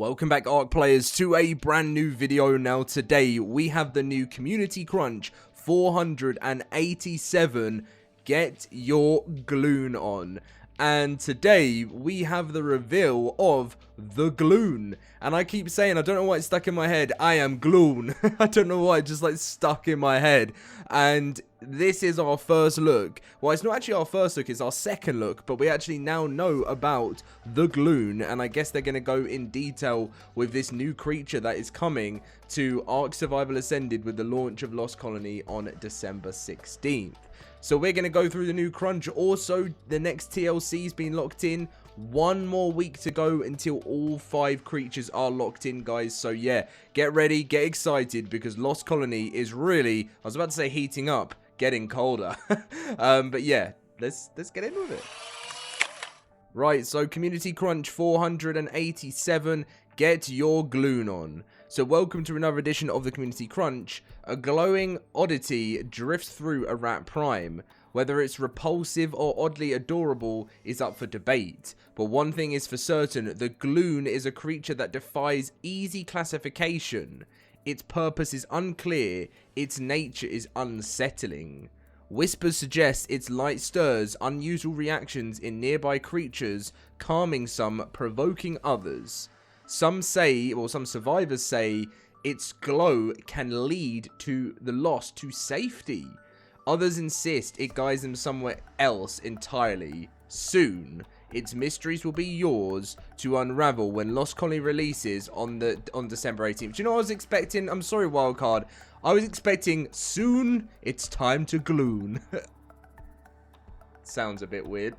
Welcome back, ARK players, to a brand new video. Now today we have the new community crunch 487. Get your Gloon on. And today we have the reveal of the Gloon. And I keep saying, I don't know why it's stuck in my head, I am Gloon. I don't know why, it's just like stuck in my head. And this is our first look. Well, it's not actually our first look, it's our second look. But we actually now know about the Gloon. And I guess they're going to go in detail with this new creature that is coming to ARK Survival Ascended with the launch of Lost Colony on December 16th. So we're going to go through the new crunch. Also, the next TLC's been locked in. One more week to go until all 5 creatures are locked in, guys. So yeah, get ready, get excited, because Lost Colony is really, I was about to say heating up, getting colder. But yeah, let's get in with it. Right, so Community Crunch 487, get your Gloon on. So welcome to another edition of the Community Crunch. A glowing oddity drifts through a rat prime. Whether it's repulsive or oddly adorable is up for debate. But one thing is for certain, the Gloon is a creature that defies easy classification. Its purpose is unclear, its nature is unsettling. Whispers suggest its light stirs unusual reactions in nearby creatures, calming some, provoking others. Some say, or some survivors say, its glow can lead to the lost to safety. Others insist it guides them somewhere else entirely. Soon, its mysteries will be yours to unravel when Lost Colony releases on December 18th. Do you know what I was expecting? I'm sorry, Wildcard. I was expecting soon it's time to Gloon. Sounds a bit weird.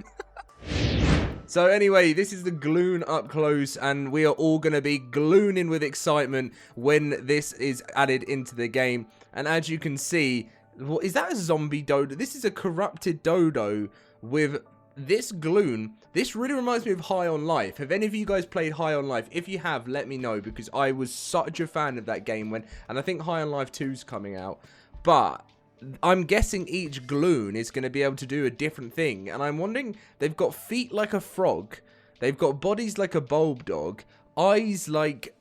So anyway, this is the Gloon up close, and we are all going to be glooning with excitement when this is added into the game. And as you can see, what is that, a zombie dodo? This is a corrupted dodo with this Gloon. This really reminds me of High on Life. Have any of you guys played High on Life? If you have, let me know, because I was such a fan of that game and I think High on Life 2 is coming out. But I'm guessing each Gloon is going to be able to do a different thing. And I'm wondering, they've got feet like a frog. They've got bodies like a bulb dog. Eyes like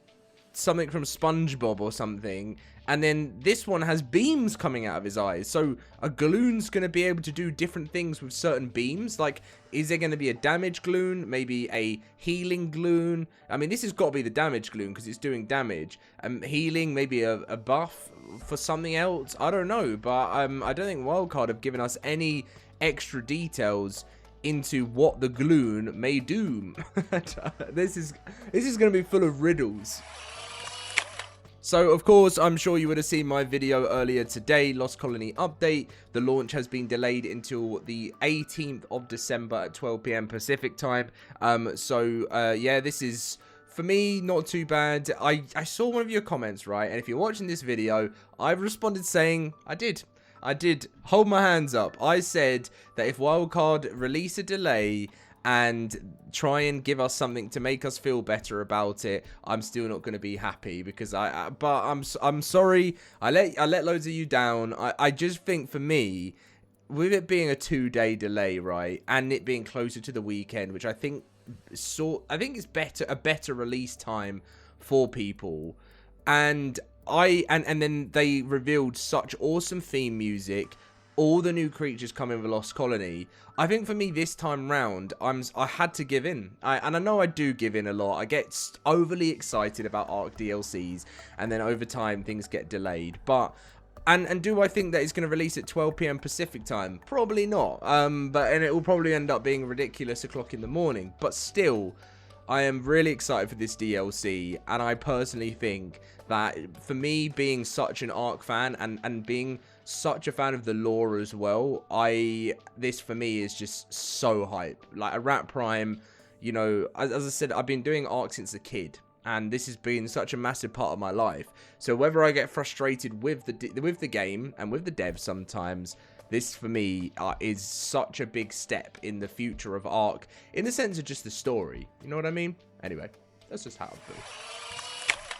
something from SpongeBob or something. And then this one has beams coming out of his eyes. So a Gloon's going to be able to do different things with certain beams. Like, is there going to be a damage Gloon? Maybe a healing Gloon? I mean, this has got to be the damage Gloon because it's doing damage. Healing, maybe a buff for something else. I don't know. But I don't think Wildcard have given us any extra details into what the Gloon may do. This is going to be full of riddles. So, of course, I'm sure you would have seen my video earlier today, Lost Colony update. The launch has been delayed until the 18th of December at 12 PM Pacific time. Yeah, this is, for me, not too bad. I saw one of your comments, right? And if you're watching this video, I've responded saying, I did. Hold my hands up. I said that if Wildcard release a delay and try and give us something to make us feel better about it, I'm still not going to be happy, because I'm sorry, I let loads of you down. I just think, for me, with it being a 2-day delay, right, and it being closer to the weekend, which I think is a better release time for people, and then they revealed such awesome theme music, all the new creatures coming with Lost Colony. I think for me this time round, I had to give in. And I know I do give in a lot. I get overly excited about ARK DLCs, and then over time things get delayed. But and do I think that it's going to release at 12 PM Pacific time? Probably not. And it will probably end up being ridiculous o'clock in the morning. But still, I am really excited for this DLC, and I personally think that, for me, being such an ARK fan and being such a fan of the lore as well, this for me is just so hype. Like a Rat Prime, you know, as I said, I've been doing ARK since a kid, and this has been such a massive part of my life. So whether I get frustrated with the game and with the devs sometimes, this for me is such a big step in the future of ARK, in the sense of just the story. You know what I mean? Anyway, that's just how I feel.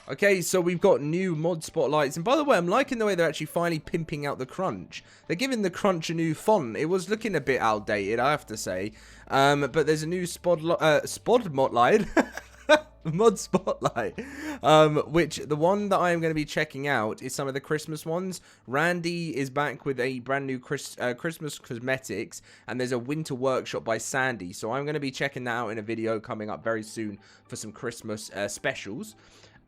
Okay, so we've got new mod spotlights. And by the way, I'm liking the way they're actually finally pimping out the crunch. They're giving the crunch a new font. It was looking a bit outdated, I have to say. But there's a new spotlight. Mod Spotlight. Which the one that I am going to be checking out is some of the Christmas ones. Randy is back with a brand new Christmas cosmetics, and there's a winter workshop by Sandy. So I'm going to be checking that out in a video coming up very soon for some Christmas specials.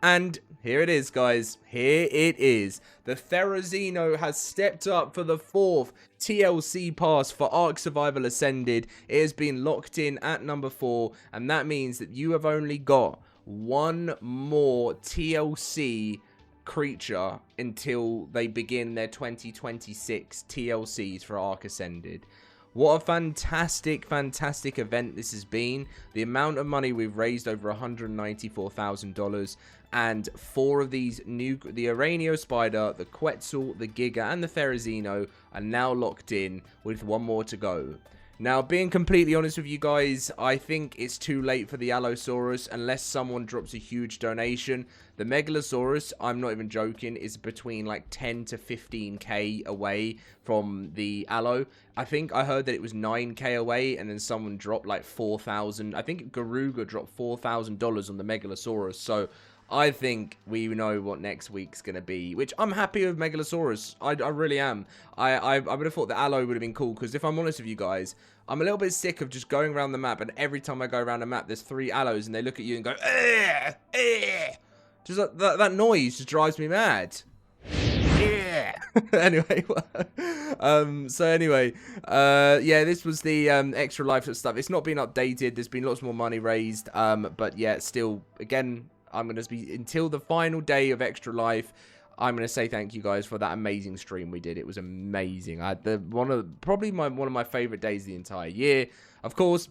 And here it is, guys. Here it is. The Therizino has stepped up for the 4th TLC pass for Ark Survival Ascended. It has been locked in at number 4, and that means that you have only got one more TLC creature until they begin their 2026 TLCs for Ark Ascended. What a fantastic, fantastic event this has been. The amount of money we've raised, over $194,000. And 4 of these new, the Aranio Spider, the Quetzal, the Giga, and the Therizino are now locked in with one more to go. Now, being completely honest with you guys, I think it's too late for the Allosaurus unless someone drops a huge donation. The Megalosaurus, I'm not even joking, is between like 10 to 15k away from the Allo. I think I heard that it was 9k away, and then someone dropped like 4,000. I think Garuga dropped $4,000 on the Megalosaurus. So I think we know what next week's going to be, which I'm happy with Megalosaurus. I really am. I would have thought the Allo would have been cool, because if I'm honest with you guys, I'm a little bit sick of just going around the map, and every time I go around the map, there's 3 Allos, and they look at you and go, eh, eh. Just that noise just drives me mad. Yeah. Anyway, yeah, this was the extra life stuff. It's not been updated. There's been lots more money raised, but yeah, still, again, I'm going to be, until the final day of Extra Life, I'm going to say thank you guys for that amazing stream we did. It was amazing. I had one of my favorite days the entire year. Of course,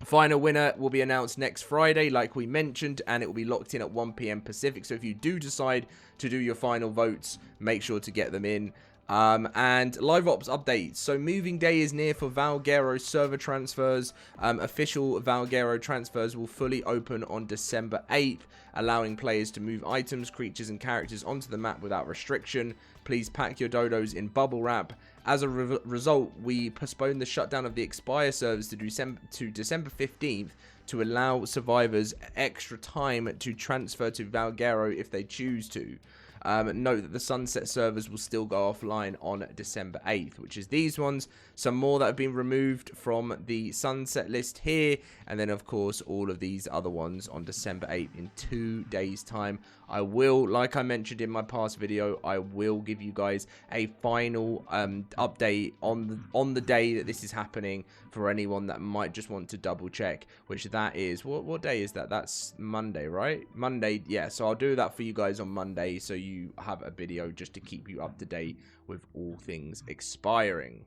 final winner will be announced next Friday, like we mentioned, and it will be locked in at 1 PM Pacific. So if you do decide to do your final votes, make sure to get them in. And live ops updates. So moving day is near for Valguero server transfers. Official Valguero transfers will fully open on December 8th, allowing players to move items, creatures, and characters onto the map without restriction. Please pack your dodos in bubble wrap. As a result, we postponed the shutdown of the Expire servers to December 15th to allow survivors extra time to transfer to Valguero if they choose to. Note that the Sunset servers will still go offline on December 8th, which is these ones. Some more that have been removed from the Sunset list here. And then, of course, all of these other ones on December 8th in 2 days' time. I will, like I mentioned in my past video, I will give you guys a final update on the day that this is happening for anyone that might just want to double check, which that is, what day is that? That's Monday, right? Monday, yeah. So I'll do that for you guys on Monday, so you have a video just to keep you up to date with all things expiring.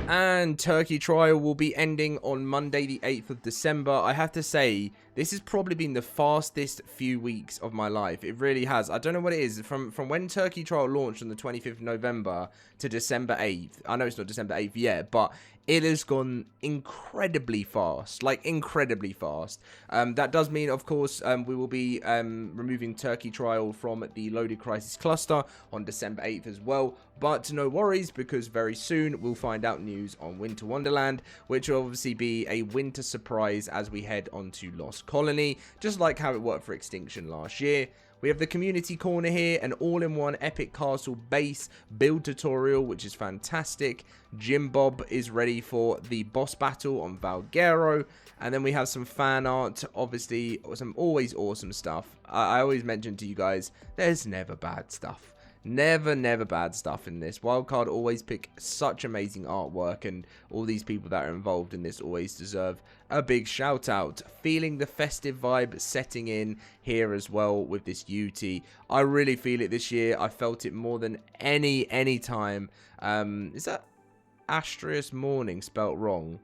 And Turkey Trial will be ending on Monday the 8th of December. I have to say, this has probably been the fastest few weeks of my life. It really has. I don't know what it is. From when Turkey Trial launched on the 25th of November to December 8th. I know it's not December 8th yet, but it has gone incredibly fast. Like, incredibly fast. That does mean, of course, we will be removing Turkey Trial from the LoadedCrysis cluster on December 8th as well. But no worries, because very soon we'll find out news on Winter Wonderland, which will obviously be a winter surprise as we head on to Lost Colony, just like how it worked for Extinction last year. We have the community corner here, an all-in-one epic castle base build tutorial, which is fantastic. Jim Bob is ready for the boss battle on Valguero. And then we have some fan art, obviously, some always awesome stuff. I always mention to you guys, there's never bad stuff. Never bad stuff in this. Wildcard always pick such amazing artwork, and all these people that are involved in this always deserve a big shout out. Feeling the festive vibe setting in here as well with this UT. I really feel it this year. I felt it more than any time. Is that Astraeus Morning spelt wrong?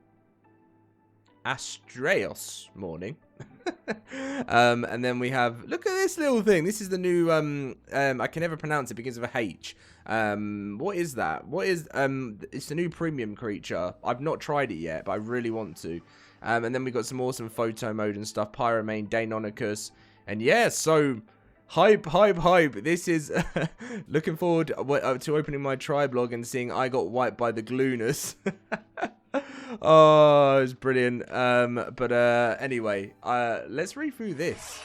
Astraeus Morning. And then we have, look at this little thing. This is the new I can never pronounce it because of a H. What is that? What is it's the new premium creature. I've not tried it yet, but I really want to. And then we got some awesome photo mode and stuff. Pyromane, Dainonicus, and yeah, so hype. This is looking forward to opening my tribe log and seeing I got wiped by the Glooners. Oh, it's brilliant. But anyway, let's read through this.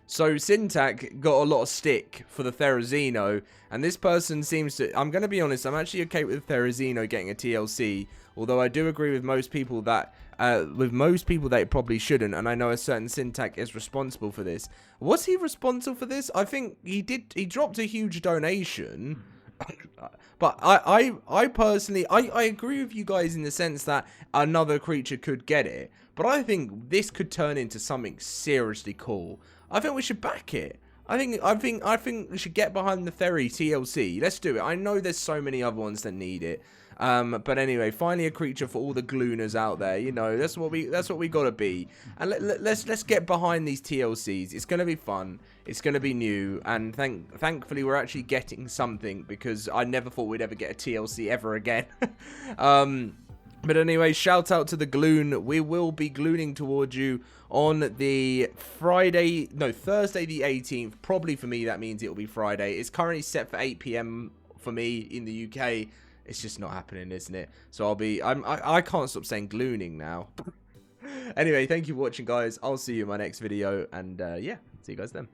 So Syntac got a lot of stick for the Therizino, and this person seems to... I'm going to be honest, I'm actually okay with Therizino getting a TLC, although I do agree with most people that it probably shouldn't, and I know a certain Syntac is responsible for this. Was he responsible for this? I think he dropped a huge donation. But I personally, I agree with you guys in the sense that another creature could get it. But I think this could turn into something seriously cool. I think we should back it. I think we should get behind the Thery TLC. Let's do it. I know there's so many other ones that need it. But anyway, finally a creature for all the Glooners out there. You know, that's what we gotta be. And let's get behind these TLCs. It's gonna be fun. It's gonna be new. And thankfully we're actually getting something, because I never thought we'd ever get a TLC ever again. But anyway, shout out to the Gloon. We will be glooning towards you on the Thursday the 18th. Probably for me, that means it will be Friday. It's currently set for 8 PM for me in the UK. It's just not happening, isn't it? So I can't stop saying glooning now. Anyway, thank you for watching, guys. I'll see you in my next video, and yeah, see you guys then.